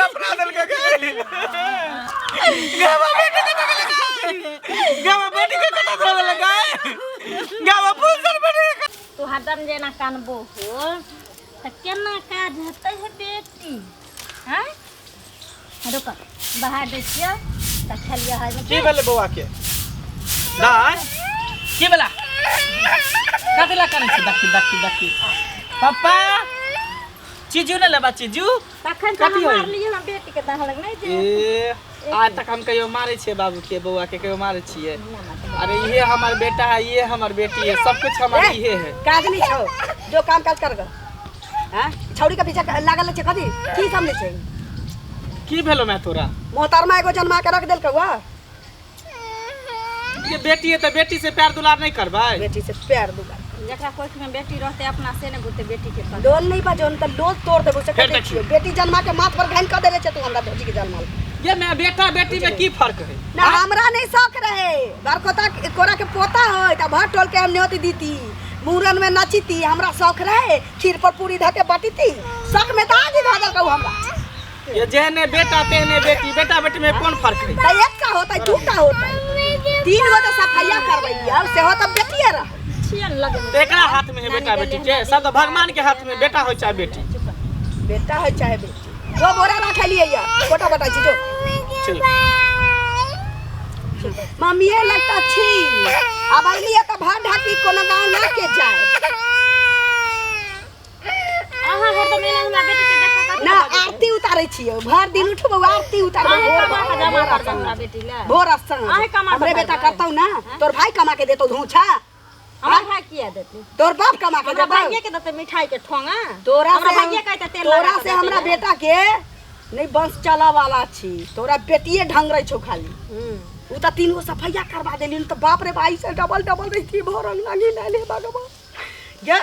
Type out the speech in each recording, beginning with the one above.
अपना दिल के गावा बेटी के तो लगा गावा बेटी के तो लगा गावा फूल सर बड़ी तू हरदम जेना कानबो हो त केना काज हेतै है बेटी हैं रुक बाहर देखियो त खेलिया है की भेले बौआ के ना की भेला कतला करै छी देखी पापा चीजू न लेबा चीजू तखन त हम मार लियो हम बेटी के दह लग नहीं जे आज तक हम कहियो मारे छिए बाबू के बौआ के कहियो मारे छिए अरे ये हमार बेटा है ये हमार बेटी है सब कुछ हमारी ये है काज नहीं छौ जो काम काज कर ग हां छौड़ी के पीछे लागल छै कथि की समझे छै की भेलो मैं तोरा मोहतरमा एगो जन्मा के रख देल कौआ ये बेटी है तो बेटी से प्यार दुलार नहीं करबै बेटी से प्यार दुलार जकरा कोख में बेटी रहते अपना से ने बुते बेटी के कर डोल नहीं बजोन त लोज तोड़ देबो से कहै छियै बेटी जन्मा के माथ पर घाइन क देले छै तू हमरा बेटी के जन्माल ये मैं बेटा बेटी में की फर्क है ना हमरा नहीं शौक रहे बरकोता कोरा के पोता होय त भर टोल के हम न्योती दीती मूरन में नचीती हमरा शौक रहे खीर पर पूरी ध के बाटीती शौक में त आगे भागल कहू हमरा ये जेने बेटा तेने बेटी बेटा बेटी में कौन फर्क है त एक का होता है दू का होता है तीन गो त सफाइया करबैया से हो त बेटिए रह छियन लगे एकरा हाथ में है बेटा बेटी के सब तो भगवान के हाथ में बेटा हो चाहे बेटी बेटा हो चाहे बेटी जो बोरा रख लिए यार छोटा बटा छी जो चल मम्मी ये लगता छी अब आइलिए त भात ढाकी कोनो गांव ना के जाए आहा हर तो मेला हमरा बेटी के देखा कर ना आरती उतारे छियो भर दिन उठबो आरती उतारबो भोर कमा के जमा कर हमरा बेटी ले भोर असन आहे कमा हमरे बेटा करतौ ना तोर भाई कमा के देतौ धोछा हमरा भाई किया देते तोर बाप कमा के हमरा देतौ भाईये के देते मिठाई के ठोंगा तोरा हमरा से भाईये कहते तेल तोरा से हमरा बेटा के नहीं बंस चला वाला छी तोरा बेटिए ढंग रही छौ खाली उ त तीन गो सफाइया करवा देली त बाप रे भाई से डबल रही थी भोर अंगना ले ले भगवान ये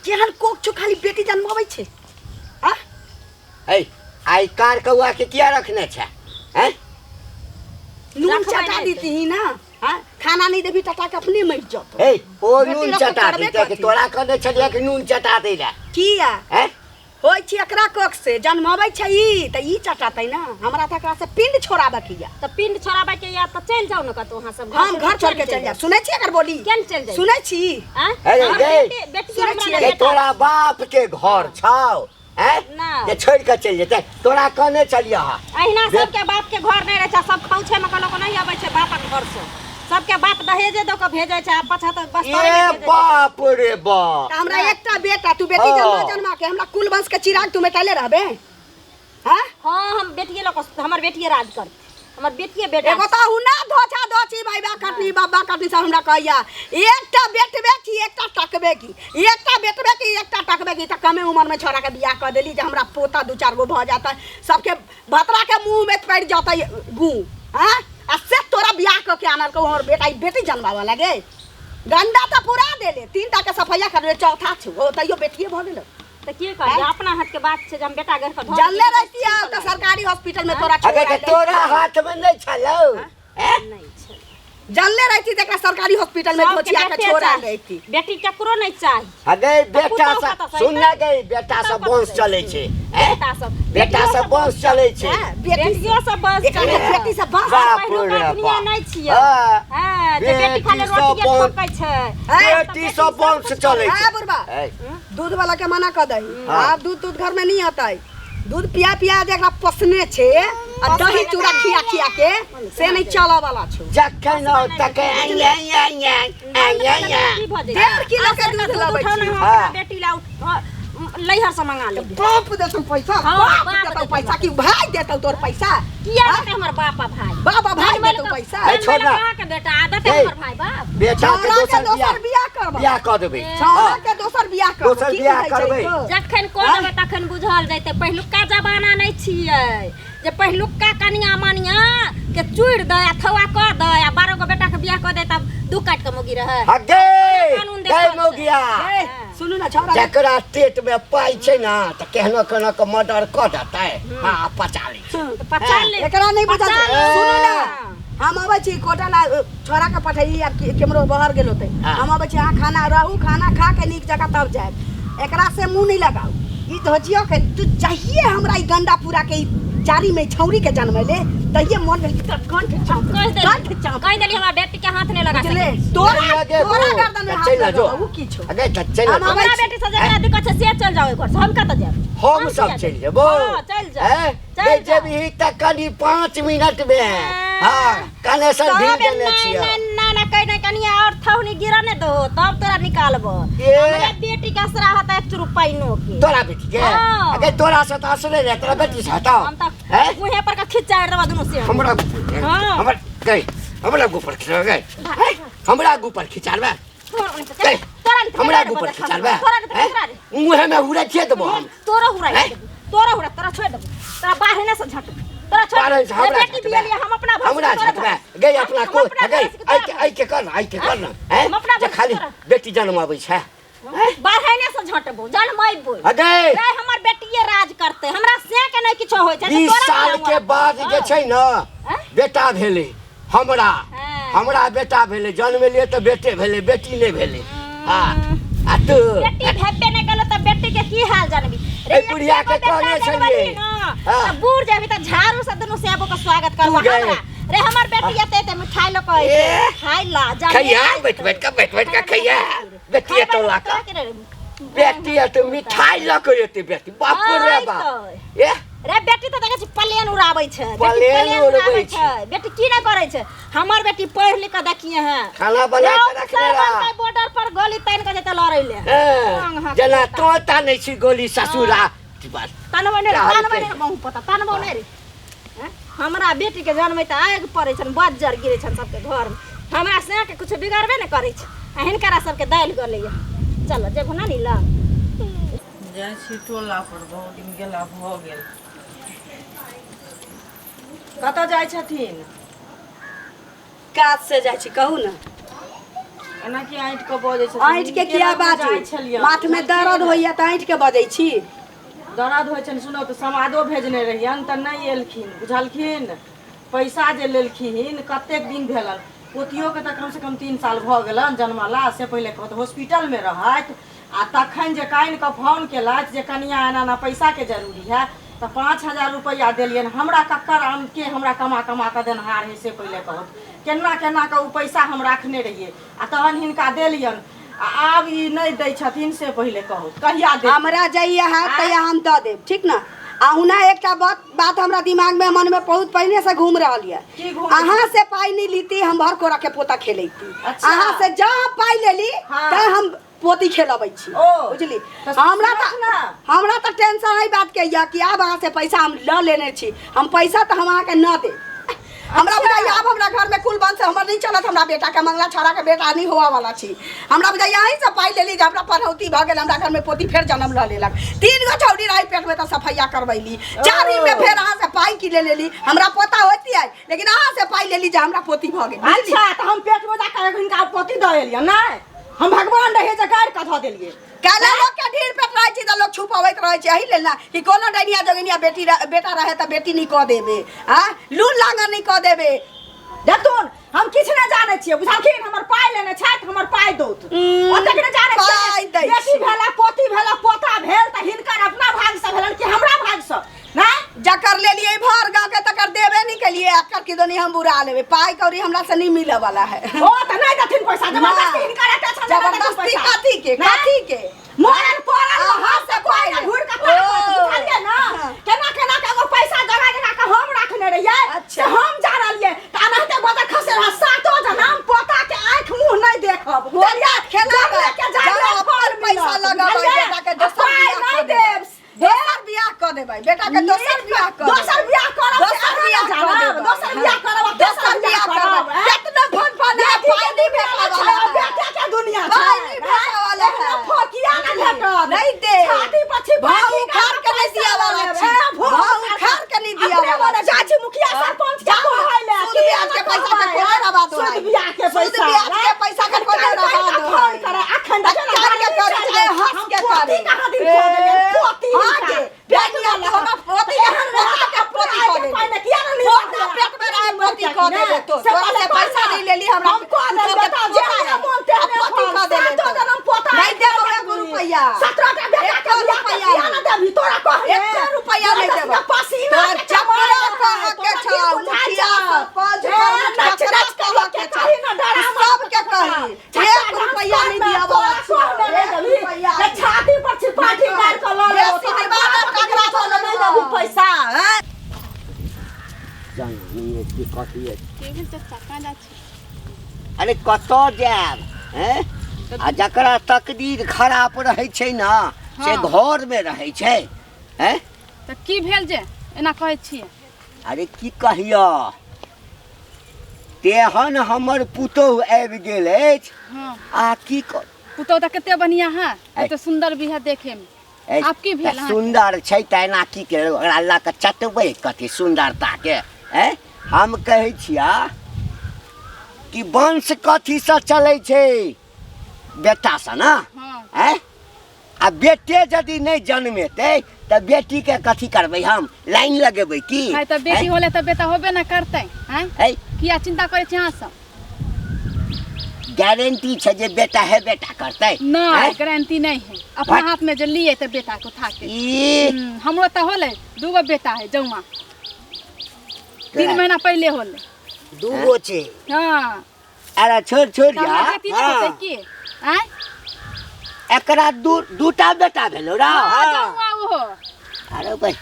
केहन कोक छौ खाली बेटी जन्माबै छै आ ए आई कार कौआ के किया रखने छै हैं नून चटा देती ना हां खाना नहीं देबी टटा के अपने मर जतो ए ओ नून चटा दी के तोरा कहने छलिया कि नून चटा दे ले किया हैं होय छी एकरा कोक से जन्माबै छै ई त ई चटातै ना हमरा त एकरा से पिंड छोड़ाबे किया त पिंड छोड़ाबे के या त चल जाओ न कतो हां सब हम घर छोड़ के चल जा सुनै छी एकर बोली केन चल जाई सुनै छी हां अरे गए बेटी सुनै हमरा छियै, ले ए तोरा बाप के घर छौ हैं ना ये छोड़ के चल जेते तोरा कहने छलिया अहिना सबके बाप के घर नहीं रहे छै सब खौछे में कलो को नहीं आबै छै बाप के घर से सबके बाप दहेजे द के भेजे छै पाछा त बस ए बाप रे बाप त हमरा एकटा बेटा तू बेटी जन्मा के हमरा कुल वंश के चिराग तू मेटाले रहबे हां हां हम बेटिए लोग हमर बेटिए राज कर हमर बेटिए बेटा एगो त हुना धोछा धोछी भाई बा कटनी बाबा कटनी से हमरा कहैया एकटा बेटबे की एकटा टकबे की एकटा बेटबे की एकटा टकबे की त कमे उम्र में छोरा के बियाह कर देली जे हमरा पोता दू चार गो भ जाता सबके भतरा के मुंह में पड़ जाता गू हां आ से तोरा बियाह क के आनल को हमर बेटा बेटी जन्मावा लगे गंडा त पूरा देले तीनटा के सफाइया कर चौथा छु ओ तइयो बेटिए भ गेल त की कर अपना हाथ के बात से हम बेटा घर के जल्ले रहती है त सरकारी हॉस्पिटल में तोरा अगर के तोरा हाथ में नहीं छलो हैं नहीं छै जल्ले रहती त एकरा सरकारी हॉस्पिटल में धोछिया के छोड़ा रहती बेटी केकरो नहीं चाही अगे बेटा से सुन गई बेटा से वंश चले छे बेटा से वंश चले छे बेटियों सब बस बेटी से बस बाप रे बाप नहीं छियै हां जे बेटी खाली रोटी ठोकै छै बेटी से वंश चले छे हां बुरबा दूध वाला के मना कर दही आप दूध घर में नहीं आता है दूध पिया पिया देखला पसने छे आ दही चूड़ा खिया खिया के से नहीं चला वाला छो जखन तक या 1.5 किलो के दूध लबै छी बेटी ला लइहर से मंगा ले बाप देतो पैसा बाप देतो पैसा कि भाई देतो तोर पैसा किया देते हमर बापा भाई बाबा भाई देतो पैसा ए छोड़ा के बेटा आदत है हमर भाई बाप बेटा के दोसर बियाह करबा बियाह कर देबे छोरा के दोसर बियाह करबा दोसर बियाह करबै जखन को देबे तखन बुझल जैते पहिलुका जमाना नहीं छियै जे पहिलुका कनिया मनिया के चूड़ दे आ थवा क दे आ 12 गो बेटा के बियाह क दे तब दू काट के मोगी रहे हगे गए मोगिया सुनु ना छोरा जकरा पेट में पाई छै ना त केहनो केहनो के मर्डर क देतै हां पचा ले पचा ले एकरा नहीं बुझा सुनु ना हम आबै छी कोटला छोरा के पठैली आ केमरो बाहर गेल होतै हम आबै छी खाना रहू खाना खा के नीक जगह तब जाए एकरा से मुंह नहीं लगाऊ ई धोजियो के तू चाहिए हमरा ई गंदा पूरा के चारी में छौरी के जन्म ले तहिए मन में कंठ चाप कह देली हमरा बेटी के हाथ नहीं लगा चले सके तोरा गर्दन में हाथ लगा ऊ की छो अगे चल हमरा बेटी से जरा दिक्कत से चल जाओ घर से हम कत जाब हम सब चल जेबो हां चल जा चल जा भी तक कनी 5 मिनट में हां कनेक्शन भी देने छियै ना कहने कनिया और थौनी गिरने दो तब तोरा निकालबो ये हमरा बेटी का असरा होता 1 रुपया नो के तोरा बेटी के अगे तोरा से तो असले रे तोरा बेटी से हटाओ हम तक मुहे पर का खिंचा देबा दुनु से हमरा हमर गई हमरा ऊपर खिंचा गई हमरा ऊपर खिंचालबा हमरा ऊपर खिंचालबा मुहे में हुरा छे देबो हम तोरा छोड़ देबो तोरा बाहर ने से झट तोरा छोड़ बेटी बिया लिया हम अपना हमरा झटबा गई अपना को गई आई के कर हैं जे खाली बेटी जन्म आबै छै बाहर ने से झटबो जन्मई बोल अगे रे हमर बेटीए राज करते हमरा से के नहीं किछो होय छै 20 साल के बाद जे छै न बेटा भेले हमरा बेटा भेले जन्म लिए तो बेटे भेले बेटी नहीं भेले हां आ तू बेटी भेबे नहीं कलो तो बेटी के की हाल जानबी ए बुढ़िया के कहने छलिए हां बूढ़ जेबी त झाड़ू से दुनु से आबो के स्वागत करवा हमरा रे हमर बेटी एते मिठाई लो कहै खाइ ला जा खैया बैठ का खैया बेटी तो ला का बेटी तो मिठाई ला के एते बेटी बाप रे बाप ए रे बेटी तो देखै छी प्लेन उड़ाबै छै प्लेन उड़ाबै छै बेटी की न करै छै हमर बेटी पढ़ लिख के देखिए हैं खाना बना के रखले रहा बॉर्डर पर गोली तान के जते लड़ै ले जना तोता नहीं छी गोली ससुरा बस तानबो ने बहु पता तानबो ने रे हमरा बेटी के जन्म त आग पड़ै छन बज्जर गिरै छन सबके घर में हमरा से के कुछ बिगाड़बे न करै छै हिनकरा सबके दाइल गलै चल जेबो ना नीला जाइ छी टोला पर बहुत दिन गेला भ गेल कत जाइ छथिन काज से जाइ छी कहू ना एना की आंट के बजै छथिन आंट के किया बात माथ में दर्द होइया त आंट के बजै छी दर्द होइ छन सुनो त समादो भेजने रहियन त नहीं एलखिन बुझलखिन पैसा जे लेलखिन कतेक दिन भेलन पोतियो के त कम से कम 3 साल भ गेलन जन्मला से पहिले कहत हॉस्पिटल में रहत आ तखन जे काइन के फोन केलत जे कनिया एना पैसा के जरूरी है तो 5000 रुपया दिलियन हमरा कक्कर आम के हमरा कमा के देनहार है से पहले कहत केना के उ पैसा हम रखने रहिए आ तहन हिनका देलियन आब ई नहीं दै छथिन से पहले कहत कहिया दे हमरा जाइए हाथ तैया हम द देब ठीक ना आहुना एकटा बात हमरा दिमाग में मन में बहुत पहले से घूम रहल है अहाँ से पाई नहीं लीती हम भर कोरा के पोता खेलैती अहाँ से जहाँ पाई लेली त हम पोती खेलबै छी बुझली हमरा त टेंशन है बात के या कि अब अहाँ से पैसा हम ल लेने छी हम पैसा त हम अहाँ के न दे हमरा बताइए अब हमरा घर में कुल बंद से हमर नहीं चलत हमरा बेटा के मंगला छोड़ा के बेटा नहीं होवा वाला छी हमरा बताइए यहीं से पाई लेली जे हमरा पढ़ौती भ गेल हमरा घर में पोती फेर जन्म ल लेलक 3 गो छौड़ी रही पेट में त सफैया करबैली 4 में फेर अहाँ से पाई की ले लेली हमरा पोता होती है लेकिन अहाँ से पाई लेली जे हमरा पोती भ गेल अच्छा त हम पेट में जाकर इनका पोती द एलिया ना हम भगवान रहे जे गाड़ के ध देलिए काला लोग के ढीर पे रहै छी त लोग छुपावैत रहै छै एही लेल ना कि कोनो डैनिया जोगिनिया बेटा रहे त बेटी नहीं क देबे हां लून लांगर नहीं क देबे देखथुन हम किछ न जानै छियै बुझलखिन हमर पाई लेने छथि हमर पाई दौत ओतेक न जानै छियै बेटी भेला पोती भेला पोता भेल त हिनकर अपना भाग से भेलन कि हमरा भाग से ना जकर ले लिए भर गांव के तकर देबे नहीं के लिए अक्कर की दोनी हम बुरा लेबे पाई कौड़ी हमरा से नहीं मिले वाला है ओ त नहीं दथिन पैसा जबरदस्ती हिनकर एते छ जबरदस्ती काथी के मोरन पोरन हाथ से कोई न घुर के बुझलिए ना केना के एगो पैसा जमा के हम रखने रहिए अच्छा हम जानलिए त अनहते बदर खसे रहा सातो जन्म पोता के आंख मुंह नहीं देखब बोलिया खेला के जाने पर पैसा लगाबै बेटा के दोसर नहीं देब दोसर बियाह क देबै बेटा के दोसर बियाह करब दोसर बियाह करब कितना फन है पाई नहीं भेटला बेटा के दुनिया छै पाई नहीं भेटला वाला है फोकिया न भेटत नहीं दे छाती पछी भाऊ खार के नहीं दिया वाला छै भाऊ खार के नहीं दिया वाला चाची मुखिया सरपंच के कहले बियाह के पैसा के कोई रवा दो बियाह के पैसा के कोई रवा दो फोन करे अखन के करे हंस के करे कहां दिन खो देले पोती के बेटिया हमरा पोती के पोती खो देले पाई किया नहीं पेट में रहे पोती खो देले तो तोरा से पैसा नहीं लेली हमरा हम को दे बता जे मोनते पोती खो देले तो जन्म पोता नहीं देबो 1 रुपया 17 का बेटा के रुपया न देबी तोरा कह 1 रुपया नहीं देबो पसीना चप्पल हैं? जानी की कथी है के भेल चाचा कहाँ जा छी अरे कतो जाब हैं आ जकरा तकदीर खराब रहै छै ना से घर में रहै छै हैं तऽ की भेल जे एना कहै छियै अरे की कहियो तेहन हमर पुतोह आबि गेल अछि हाँ आ की कर पुतौह तऽ कते बढ़िया है कते सुंदर भी है देखे में आप की भेल अहाँ सुंदर छै तेना की के ओकरा ला के चटबै कथी सुंदरता के हैं हम कहै छिया कि वंश कथी से चलै छै बेटा से ना हाँ हैं आ बेटे यदि नहीं जन्मेतै तऽ बेटी के कथी करबै हम लाइन लगेबै की है तऽ बेटी होले तऽ बेटा होबे ना करतै हैं है किया चिंता करै छी अहाँ सब गारंटी छै जे बेटा है बेटा करतै नहीं गारंटी नहीं है अपना हाथ में जो लिए तो बेटा को उठा के ई हमरो तो होले दूगो बेटा है जौआ 3 महीना पहले होले दूगो छै हाँ अरे छोड़ छोड़ तो जा हमरा बेटी नहीं होते की हैं एकरा दूटा बेटा भेलो रा जौआ वो अरे भाई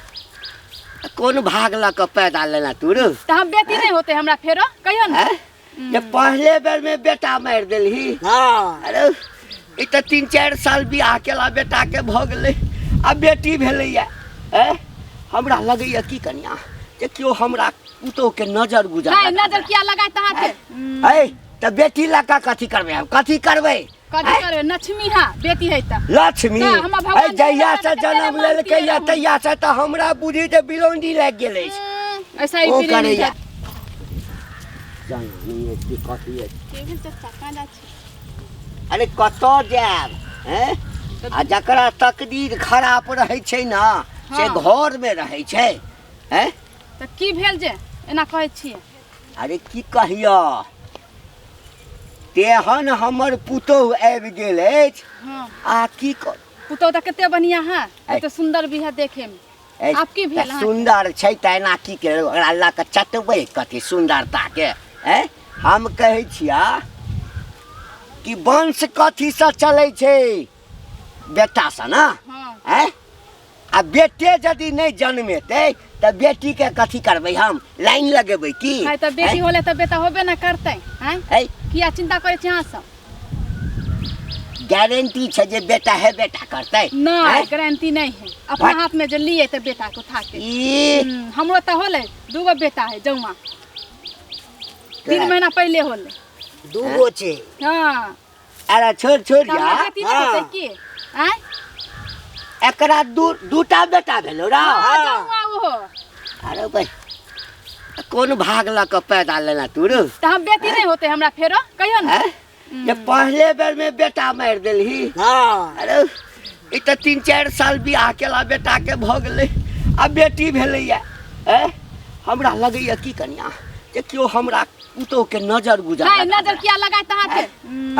कौन भाग ला के पैदा लेना तू रे तो हम बेटी नहीं होते हमरा फेरो कहियो ना हैं ये पहले बेर में बेटा मार देलही हाँ अरे ई त 3-4 साल बियाह केला बेटा के भ गेलै आ बेटी भेलैया हैं हमरा लगैया की कनिया जे क्यों हमरा पुतोह के नजर गुजर नहीं नजर किया लगाए तहाँ के है त बेटी लका कथी करबै हम कथी करबै कथी करबे लक्ष्मी हा बेटी है त लक्ष्मी हाँ, हमर भगवान है जहिया से जन्म जन्म देलकै लेलकै या रहू। तहिया से त हमरा बुझी जे बिलोंडी लाग गेलै ऐसा ही ओ फिर करैया जानी की कथी है के भेल चाचा कहाँ जा छी अरे कतो जाब हैं आ जकरा तकदीर खराब रहै छै ना से हाँ। घर में रहै छै हैं तऽ की भेल जे एना कहै छियै अरे की कहियो तेहन हमर पुतोह आबि गेल अछि हाँ आ की कर पुतौह तऽ कते बढ़िया है कते सुंदर भी है देखे में आप की भेल अहाँ सुंदर छै तेना की के ओकरा ला के चटबै कथी सुंदरता के हैं हम कहै छिया कि वंश कथी से चलै छै बेटा से ना हाँ हैं आ बेटे यदि नहीं जन्मेतै तऽ बेटी के कथी करबै हम लाइन लगेबै की है तऽ बेटी होले तऽ बेटा होबे ना करतै हैं है किया चिंता करै छी अहाँ सब गारंटी छै जे बेटा है बेटा करतै नहीं गारंटी नहीं है अपना हाथ में जो लिए तो बेटा को उठा के ई हमरो तो होले दूगो बेटा है जौआ 3 महीना पहले होले दूगो छै हाँ अरे छोड़ छोड़ तो जा हमरा बेटी नहीं होते की हैं एकरा दूटा बेटा भेलो रा जौआ वो अरे भाई कौन भाग ला के पैदा लेना तू रे तो हम बेटी नहीं होते हमरा फेरो कहियो ना हैं ये पहले बेर में बेटा मार देलही हाँ अरे ई त 3-4 साल बियाह केला बेटा के भ गेलै आ बेटी भेलैया हैं हमरा लगैया की कनिया जे क्यों हमरा पुतोह के नजर गुजर नहीं नजर किया लगाए तहाँ के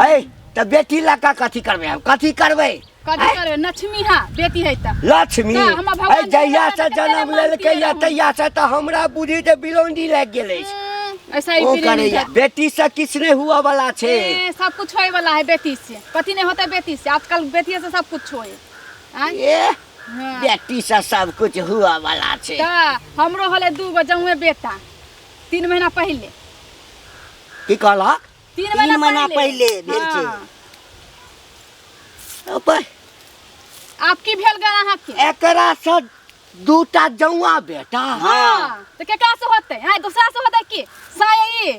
है त बेटी लका कथी करबै हम कथी करबै कथी करबे लक्ष्मी हा बेटी है त लक्ष्मी हाँ, हमर भगवान है जहिया जन्म से देलकै जन्म तेना लेलकै या मानती तहिया से त हमरा बुझी जे बिलोंडी लाग गेलै ऐसा ही ओ फिर करैया बेटी से किछ नहीं हुआ वाला छै सब कुछ होए वाला है बेटी से कथी नहीं होता बेटी से आजकल बेटी से सब कुछ होए हैं ये हाँ। बेटी से सब कुछ हुआ वाला छै तऽ हमरो होले दूगो जौए बेटा 3 महीना पहले की कहलक 3 महीना पहले भेल छै। हाँ। ओपे आप की भेल गन अहाँ के एकरा से दूटा जौआ बेटा हाँ तो केकरा से होते हैं दूसरा से होते की साये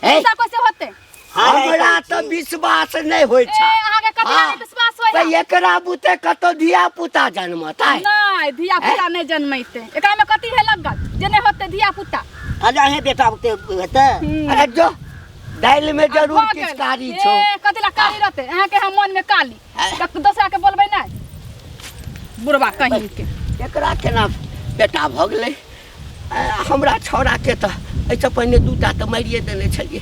है दूसरा कोई से होते हमरा तो विश्वास नहीं होय ए छै अहाँ के कथी हाँ। नहीं विश्वास होय तो एकरा बुते कतो धिया पुता जन्मतै नहीं धिया पुता नहीं जन्मैते एकरा में कथी है लगत जे नहीं होते धिया पुता अजा हे बेटा हेतै अरे जो दाइल में जरूर भऽ किछ गेल। कारी ए, छौ कथी ला काली रहते अहाँ के हम मन में काली है। दूसरा के बोलबै नहीं बुढ़वा कहीं के एकरा केना बेटा भ गेलै हमरा छौड़ा के त एहिसँ पहिने दूटा तऽ मारिए देने छलियै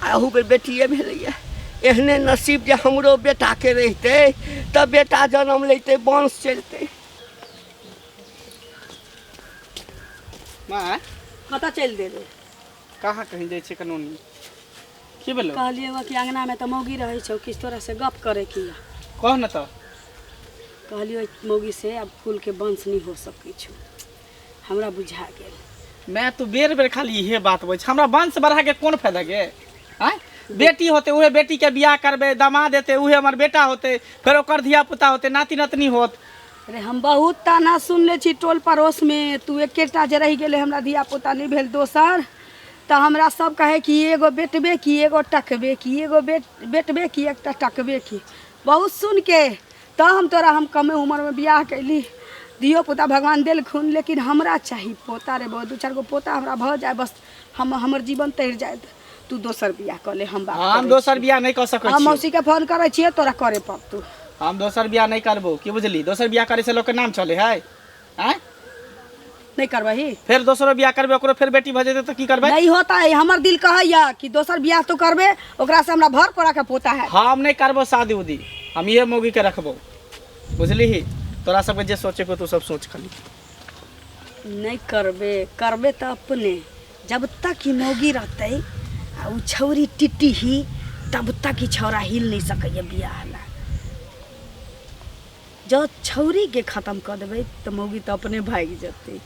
आ अहू बेर बेटिए भेलैया एहने नसीब जे हमरो बेटा के रहितै तऽ बेटा जन्म लैतै वंश चलतै माँ कतऽ चलि देलै कहाँ कहीं जाइ छै कानूनी की भेलो कहलिए वो कि अंगना में तो मौगी रहे छौ किस तोरा से गप करे की कह न तो कहलियो मौगी से अब कुल के वंश नहीं हो सकै छौ हमरा बुझा गेल। मैं तो बेर बेर खाली इहे बात बोल हमरा वंश बढ़ा के कौन फायदा गे आय बेटी होते उहे बेटी के बियाह करबे दामाद देते उहे हमर बेटा होते फिर ओकर धिया पुता होते नाती नतनी होत। अरे हम बहुत ताना सुन ले छी टोल पड़ोस में, तू एकेटा जे रह गेले हमरा धिया पुता नहीं भेल दोसर, तो हमरा सब कहे कि एगो बेटबे की एगो टकबे की एगो बेटबे की एकटा टकबे की। बहुत सुन के तो हम कमे उम्र में बियाह कैली, दियो पुता भगवान दिल खून, लेकिन हमरा चाहिए पोता रे बहुत 2-4 गो पोता हमरा भ जाए बस हमर जीवन तर जाए। तू दोसर बियाह कर ले। हम दोसर बियाह नहीं कर सकै छी। हम मौसी के फोन करे छिए तोरा करे पड़तू। हम दोसर बियाह नहीं करबो की बुझली। दोसर बियाह करे से लोग के नाम चले है आय नहीं करबही फिर दोसरो बियाह करबे ओकरो फिर बेटी भ जेते तो की करबे। नहीं होता है, हमर दिल कहैया कि दोसर बियाह तो करबे ओकरा से हमरा भर कोरा के पोता है। हम नहीं करबो शादी उदी, हम ये मौगी के रखबो बुझली ही। तोरा सब जे सोचे को तू सब सोच खाली। नहीं करबे तो अपने जब तक ही मौगी रहते आ उ छौरी टिट्टी ही तब तक ही छौरा हिल नहीं सके बियाह ला। जो छौरी के खत्म कर देवे तो मौगी तो अपने भाग जते।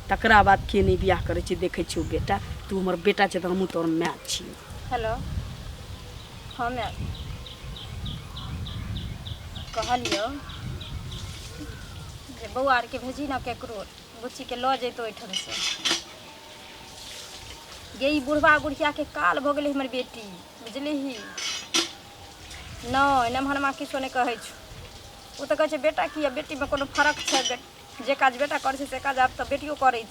तकरा बाद के नहीं बियाह करे छी। देखे छी बेटा तू हमर बेटा छे तो हम तोर माय छी। हेलो हाँ मैं कहलियो जे बउआ आर के भेजी ना केकरो बुच्ची के ल जैतो एठन से। गे बुढ़वा बुढ़िया के काल भ गेलै हमर बेटी बुझली ही। नहीं नमहरमा किछो नहीं कहै छु। वो तो कहे बेटा की बेटी में कोनो फर्क है। जे काज बेटा करे से काज आब तो बेटियो करे।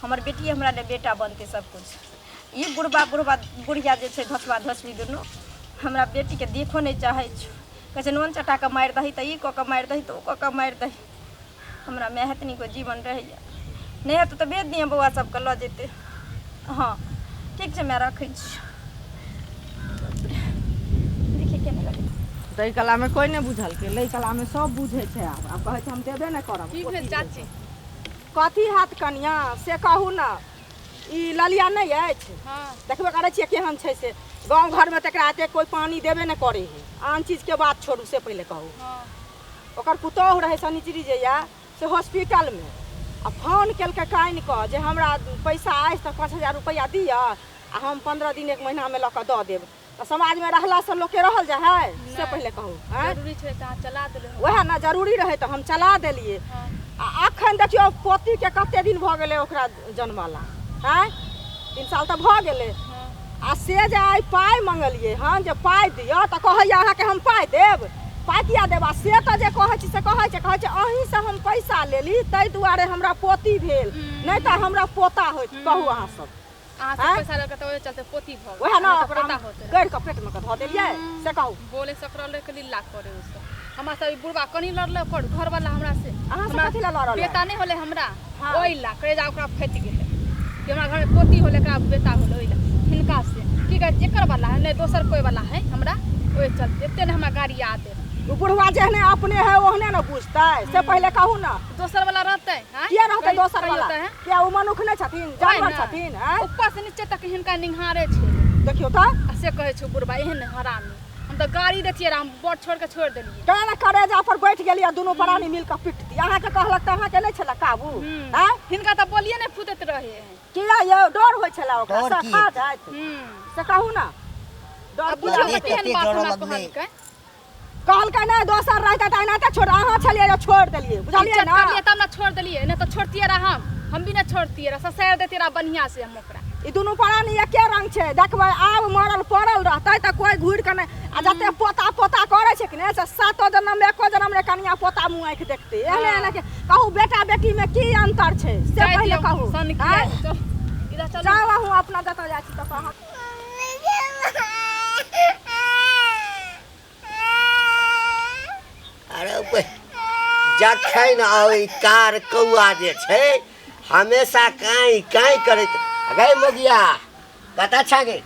हमर बेटी हमरा ले बेटा बनते सब कुछ। ये बुढ़वा बुढ़िया जे छै धसवा धसवी दुनू हमरा बेटी के देखो नहीं चाहे छु। कहे नोन चटा के मारि दही तो ई क के मारि दही तो क के मारि दही। हमरा में हेतनी को जीवन रहैया नहीं हेतु तो बेच दिए बउआ सबके ल जेते। हाँ ठीक है मैं रखै छी। देखिए केना लगे तै कला में कोई नहीं बुझल के लई कला में सब बुझे छे। अब कहे छे हम देबे नहीं करब। की भेल चाची कथी हाथ कनिया से कहू ना। ई ललिया नहीं अछि हाँ देखबे करे छिए केहन छै से। गांव घर में तकरा आते कोई पानी देबे नहीं करे है। आन चीज के बात छोड़ू से पहले कहू। हाँ ओकर पुतोह रहे शनिचरी जइया से हॉस्पिटल में आ फोन केलकै काइन क जे हमरा पैसा आइस तो 5000 रुपया दिया आ हम 15 दिन 1 महीना में लक द देब। तो समाज में रहला से लोग के रहल जा है से पहले कहू। जरूरी छै त चला देले वह ना जरूरी रहे तो हम चला देलिए। आ अखन देखियो पोती के कते दिन भ गेले ओकरा जन्मला हैं 3 साल तो भ गेले। आ से जे आई पाई मंगलिए हां जे पाई दियो त कहैया अहाँ के हम पाई देब। पाई किया देबा से तो जे कहै छी से कहै छै अहीं से हम पैसा लेली तै दुआरे हमरा पोती भेल नहीं तो हमरा पोता होइत। कहू अहाँ सब अहाँ सब पैसा लेके तो चलते पोती भ वह ना पोता होते गड़ के पेट में क ध देलिए से कहू। बोले सकरले के लीला करे उसे हमरा सब बुढ़वा कनी लड़ले कर घर वाला हमरा से। अहाँ से कथि ला लड़ल बेटा नहीं होले हमरा ओइ ला करे जा ओकरा फैट गेले कि हमरा घर में पोती होले का बेटा होले ओइ ला हिनका से की कह जेकर वाला है नहीं दोसर कोई वाला है हमरा ओइ चलते एते ने हमरा गाड़ी आते। उ बुढ़वा जेहने अपने है ओहने न बुझतै से पहले कहू ना। दोसर वाला रहते हैं किया रहते दोसर वाला क्या उ मनुख नहीं छथिन जानवर छथिन हैं। ऊपर से नीचे तक हिनका निहारे छे देखियो त से कहे छ बुढ़वा एहन हरामी हम तो गाड़ी देतिए हम बोट छोड़ के छोड़ देलिए। केना करेजा पर बैठ गेलिए दोनों प्राणी मिल के पिटती। अहाँ के कहलक त अहाँ के नहीं छला काबू हैं। हिनका तो बोलिए नहीं फुटत रहे हैं किया ये डर होय छला ओकरा से खा जात से कहू ना। डर बुझियो त केहन बात हमरा कहलकै कहलकै नहीं दोसर रहता त एना त छोड़ अहाँ छलिए जो छोड़ देलिए बुझलिए ना। कर लिए तब ना छोड़ देलिए नहीं तो छोड़तिए रहा हम भी ना छोड़तिए रहा ससैर देतिए रहा बढ़िया से हम ओकरा। ई दोनों प्राणी एके रंग छे देखबै आब मरल पड़ल रहतै त कोई घुर के नहीं आ जते पोता पोता करे छै कि नहीं से 7 जन्म में 1 जन्म रे कनिया पोता मुंह आंख देखते एहने एहने के कहू बेटा बेटी में की अंतर छे से पहले कहू। इधर चल जाओ हूं अपना जता जाइ छी त कहा अरे जखन आवे कार कौआ जे छै हमेशा काई काई करैत गए मोगिया कता छा गए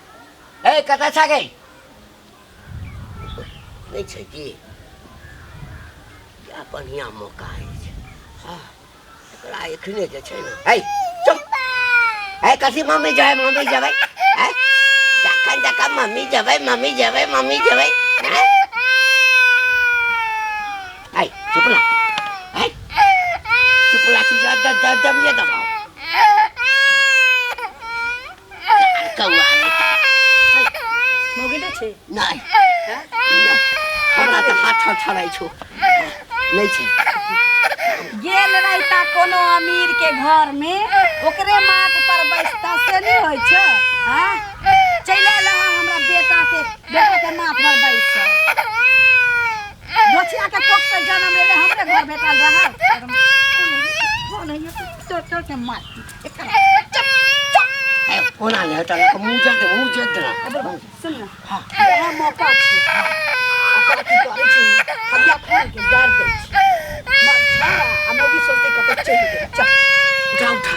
ए कता छा गए नहीं छै कि क्या बढ़िया मौका है। हाँ एकरा एखने जे छै ने ए चुप ए कथी मम्मी जाबै ए जखन मम्मी जाबै चुपला चुपला की दम ये दबाओ कौआ मौगी नै छै नहीं हमरा तो हाथ छड़ाई छो नहीं छे गेल रहता कोनो अमीर के घर में ओकरे माथ पर बैसता से नहीं होय छ हां चले ला हमरा बेटा के माथ पर बैस दोछिया के कोख से जन्म ले हमरे घर बेटा रहा कौन है तो के मार कोना ले हटा मुंह जद ना सुन ना हां यह मौका छे ओकरा की करे छी हदिया फोन के डर दे छी मार छाड़ा आ मौगी सोचते कत चल गए चल जाओ था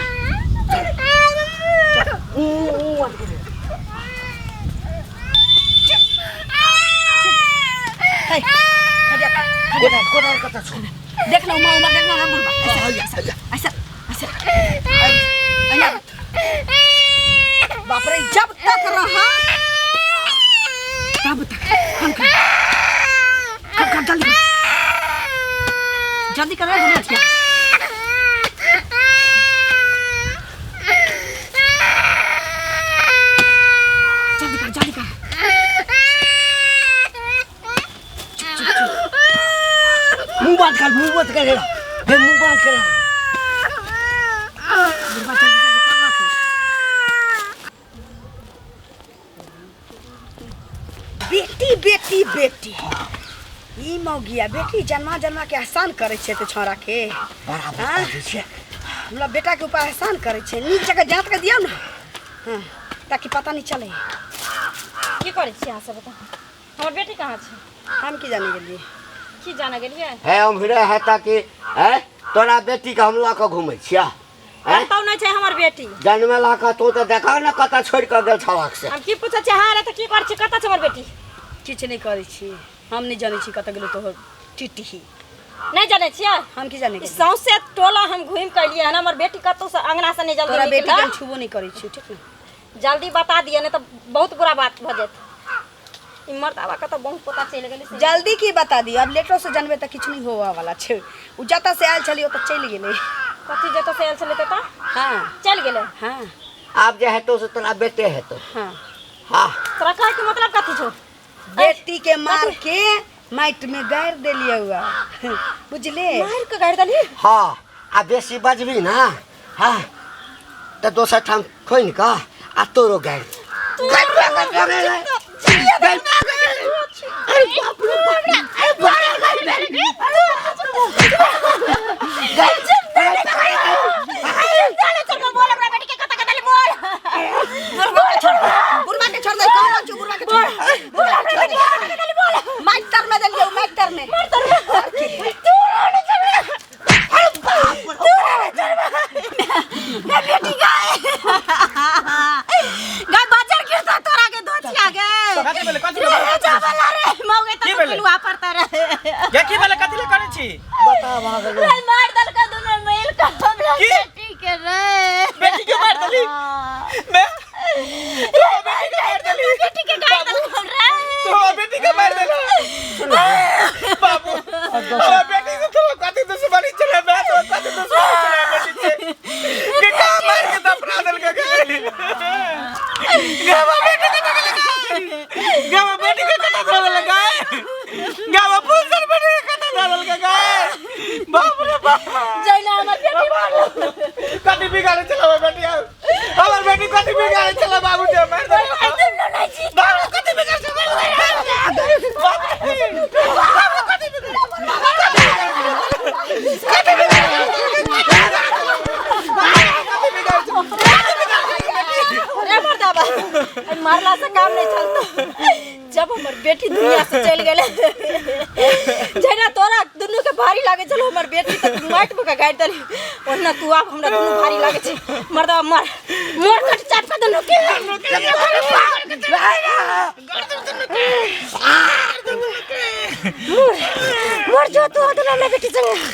कोना कता छो देख लो मां देख लो ना बुढ़वा ऐसा बाप रे जब तक रहा तब तक कर जल्दी कर रहे हैं जल्दी कर मुंह बंद कर मुंह बंद कर बुढ़वा जल्दी करना बेटी ई मौगिया बेटी जन्मा के एहसान करे छे तो छोरा के बराबर छे हमरा बेटा के ऊपर एहसान करे छे नीक जगह जात के दियो ना हां ताकि पता नहीं चले की करे छी अहाँ सब बता हमर बेटी कहाँ छै हम की जाने गेलिए की जाना गेलिए है हम भिड़े है ताकि है तोरा बेटी के हमला के घुमै छिया कतौ नहीं छै हमर बेटी जन्मेला का तो देखा ना कता छोड़ के गेल छलाक से हम की पूछे छै हां रे त की कर छी कत छै हमर बेटी किछ नहीं करे छी हम नहीं जाने छी कत गेलो तो टिटी नहीं जाने छियै हम की जाने सौसे टोला हम घूम के लिए है ना हमर बेटी कतौ से अंगना से नहीं जल्दी तोरा बेटी निकला के छुबो नहीं करे छी ठीक ना जल्दी बता दिए नहीं तो बहुत बुरा बात भ जात ई मर्दावा का तो बहुत पता चल गेलै जल्दी की बता दी अब लेटरो से जानबे त किछ नहीं होवा वाला छै उ जता से आयल छलियो त चल गेलै कथी जतो से आयल छले त हां चल गेलै हां आप जे है तो से तोरा बेटे है तो हां हां तोरा कहे के मतलब कथी छौ बेटी के मार के माइट में गाड़ देलिए हुआ बुझले मार के गाड़ देली हां आ बेसी बजबी ना हां त दोसर ठाम खोइन का आ तोरो गाड़ बता भागल मार दल का दोनों मेल का हमरा बेटी के रे बेटी के मार दली मैं बेटी के गाड़ दल रे तो बेटी के मार देला बाबू बेटी से तो कथी दुश्मनी चले मैं तो कथी दुश्मनी चले बेटी से बेटा मार के दफना दल के गावा बेटी के गावा बेटी के कथा धरल लगाए गावा फूल बेटी के कथा धरल के गाए बाप रे बाप जैना हमर बेटी मार कथी बिगाड़े चला बेटी हमर बेटी कथी बिगाड़े चला बाबू जे मार दे बाबू कथी बिगाड़े चला बाबू कथी मारला से काम नहीं चलता जब हमर बेटी दुनिया से चल गेले जेना तोरा दुनु के भारी लागे चलो हमर बेटी त माइट में का गाड़ दली ओना तू आप हमरा दुनु भारी लागे छै मर्दा मार मोर कट चाट पे दुनु के मोर जो तू अदला बेटी संग